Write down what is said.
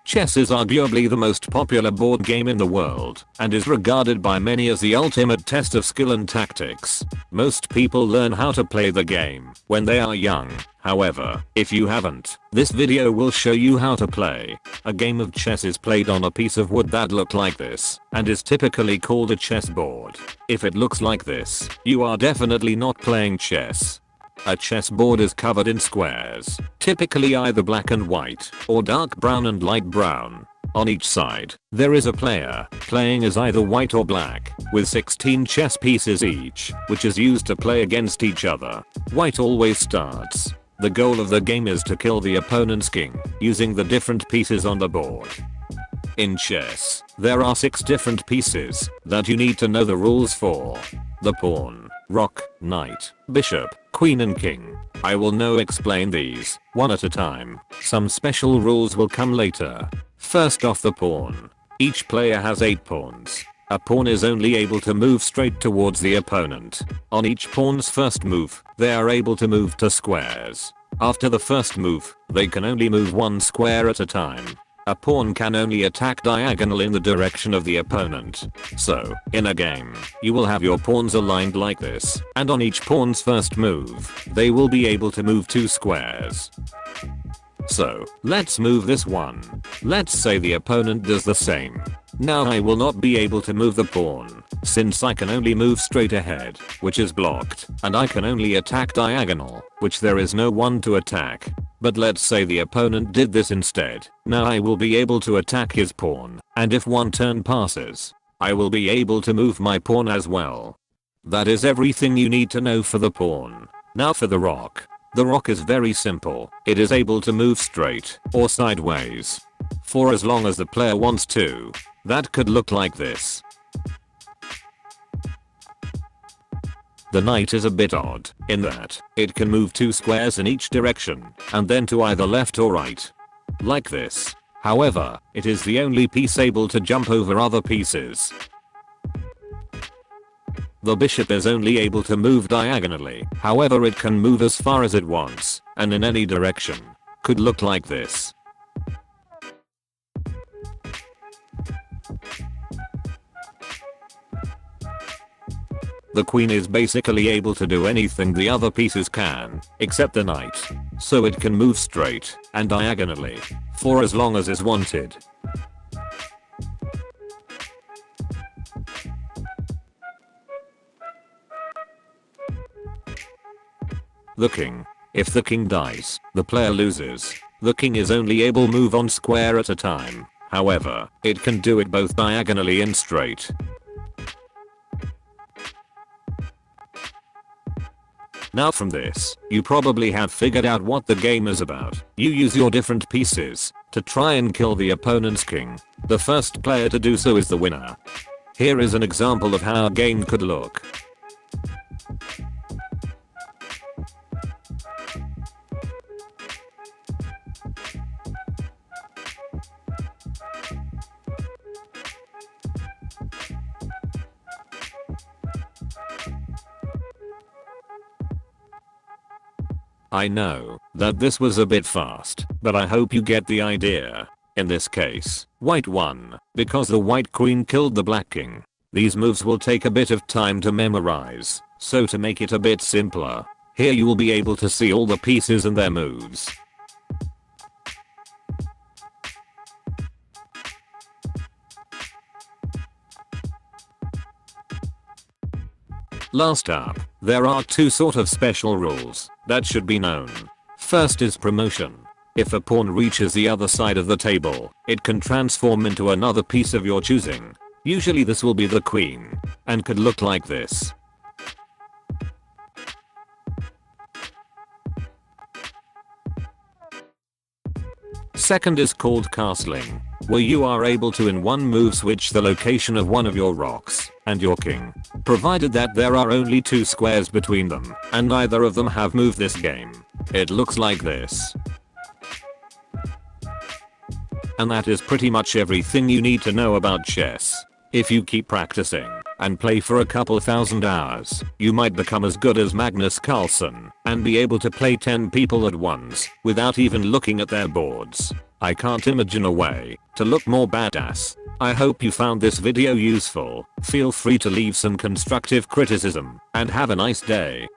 Chess is arguably the most popular board game in the world, and is regarded by many as the ultimate test of skill and tactics. Most people learn how to play the game when they are young. However, if you haven't, this video will show you how to play. A game of chess is played on a piece of wood that looks like this, and is typically called a chessboard. If it looks like this, you are definitely not playing chess. A chessboard is covered in squares, typically either black and white, or dark brown and light brown. On each side, there is a player, playing as either white or black, with 16 chess pieces each, which is used to play against each other. White always starts. The goal of the game is to kill the opponent's king, using the different pieces on the board. In chess, there are 6 different pieces that you need to know the rules for. The pawn, rook, knight, bishop, queen and king. I will now explain these, one at a time. Some special rules will come later. First off, the pawn. Each player has 8 pawns. A pawn is only able to move straight towards the opponent. On each pawn's first move, they are able to move to squares. After the first move, they can only move 1 square at a time. A pawn can only attack diagonal in the direction of the opponent. So, in a game, you will have your pawns aligned like this, and on each pawn's first move, they will be able to move 2 squares. So, let's move this one. Let's say the opponent does the same. Now I will not be able to move the pawn, since I can only move straight ahead, which is blocked, and I can only attack diagonal, which there is no one to attack. But let's say the opponent did this instead. Now I will be able to attack his pawn, and if one turn passes, I will be able to move my pawn as well. That is everything you need to know for the pawn. Now for the rook. The rook is very simple. It is able to move straight or sideways for as long as the player wants to. That could look like this. The knight is a bit odd, in that it can move 2 squares in each direction, and then to either left or right. Like this. However, it is the only piece able to jump over other pieces. The bishop is only able to move diagonally, however it can move as far as it wants, and in any direction. Could look like this. The queen is basically able to do anything the other pieces can, except the knight. So it can move straight and diagonally for as long as is wanted. The king. If the king dies, the player loses. The king is only able to move 1 square at a time. However, it can do it both diagonally and straight. Now from this, you probably have figured out what the game is about. You use your different pieces to try and kill the opponent's king. The first player to do so is the winner. Here is an example of how a game could look. I know that this was a bit fast, but I hope you get the idea. In this case, white won, because the white queen killed the black king. These moves will take a bit of time to memorize, so to make it a bit simpler, here you will be able to see all the pieces and their moves. Last up, there are 2 sort of special rules that should be known. First is promotion. If a pawn reaches the other side of the table, it can transform into another piece of your choosing. Usually this will be the queen, and could look like this. Second is called castling, where you are able to in one move switch the location of one of your rocks and your king, provided that there are only 2 squares between them and neither of them have moved this game. It looks like this. And that is pretty much everything you need to know about chess. If you keep practicing, and play for a couple thousand hours, you might become as good as Magnus Carlsen and be able to play 10 people at once without even looking at their boards. I can't imagine a way to look more badass. I hope you found this video useful. Feel free to leave some constructive criticism and have a nice day.